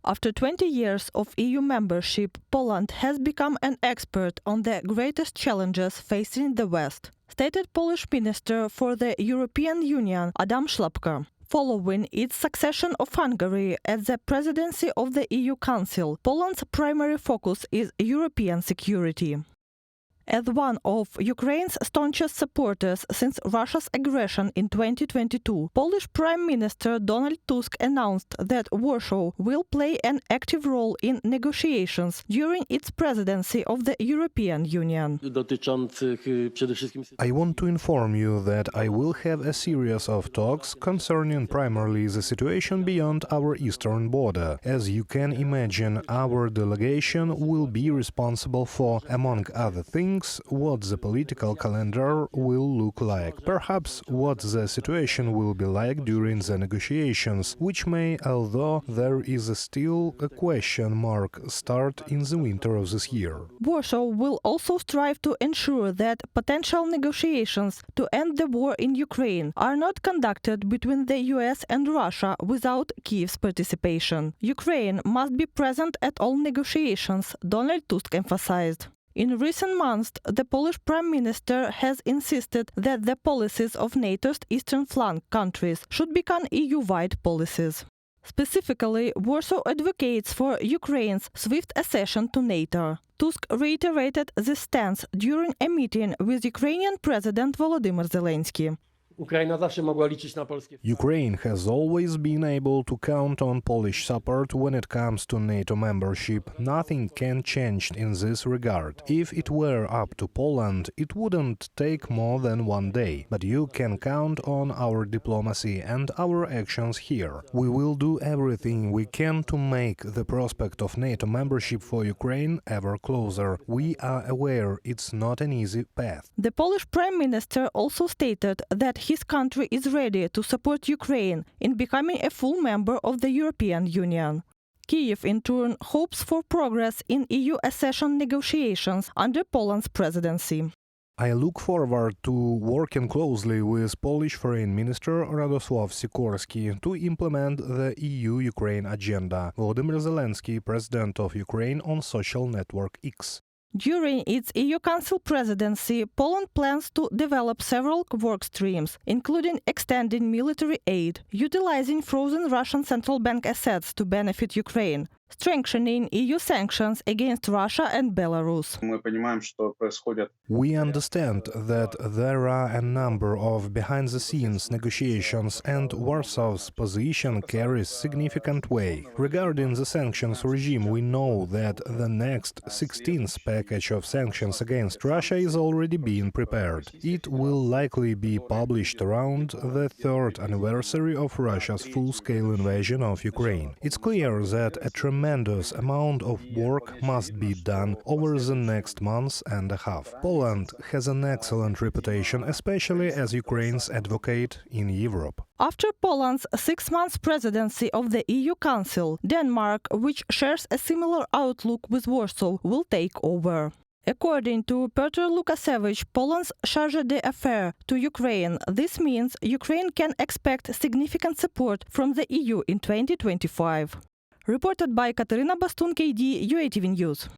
After 20 years of EU membership, Poland has become an expert on the greatest challenges facing the West, stated Polish Minister for the European Union Adam Szłapka. Following its succession of Hungary as the presidency of the EU Council, Poland's primary focus is European security. As one of Ukraine's staunchest supporters since Russia's aggression in 2022, Polish Prime Minister Donald Tusk announced that Warsaw will play an active role in negotiations during its presidency of the European Union. I want to inform you that I will have a series of talks concerning primarily the situation beyond our eastern border. As you can imagine, our delegation will be responsible for, among other things, what the political calendar will look like, perhaps what the situation will be like during the negotiations, which may, although there is still a question mark, start in the winter of this year. Warsaw will also strive to ensure that potential negotiations to end the war in Ukraine are not conducted between the US and Russia without Kyiv's participation. Ukraine must be present at all negotiations, Donald Tusk emphasized. In recent months, the Polish Prime Minister has insisted that the policies of NATO's eastern flank countries should become EU-wide policies. Specifically, Warsaw advocates for Ukraine's swift accession to NATO. Tusk reiterated this stance during a meeting with Ukrainian President Volodymyr Zelensky. Ukraine has always been able to count on Polish support when it comes to NATO membership. Nothing can change in this regard. If it were up to Poland, it wouldn't take more than one day. But you can count on our diplomacy and our actions here. We will do everything we can to make the prospect of NATO membership for Ukraine ever closer. We are aware it's not an easy path. The Polish Prime Minister also stated that his country is ready to support Ukraine in becoming a full member of the European Union. Kyiv, in turn, hopes for progress in EU accession negotiations under Poland's presidency. I look forward to working closely with Polish Foreign Minister Radosław Sikorski to implement the EU-Ukraine agenda. Volodymyr Zelensky, President of Ukraine, on social network X. During its EU Council presidency, Poland plans to develop several work streams, including extending military aid, utilizing frozen Russian central bank assets to benefit Ukraine, strengthening EU sanctions against Russia and Belarus. We understand that there are a number of behind-the-scenes negotiations, and Warsaw's position carries significant weight. Regarding the sanctions regime, we know that the next 16th package of sanctions against Russia is already being prepared. It will likely be published around the 3rd anniversary of Russia's full-scale invasion of Ukraine. It's clear that a tremendous amount of work must be done over the next months and a half. Poland has an excellent reputation, especially as Ukraine's advocate in Europe. After Poland's 6-month presidency of the EU Council, Denmark, which shares a similar outlook with Warsaw, will take over. According to Piotr Lukasiewicz, Poland's charge d'affaires to Ukraine, this means Ukraine can expect significant support from the EU in 2025. Reported by Katerina Bastun, KD, UATV News.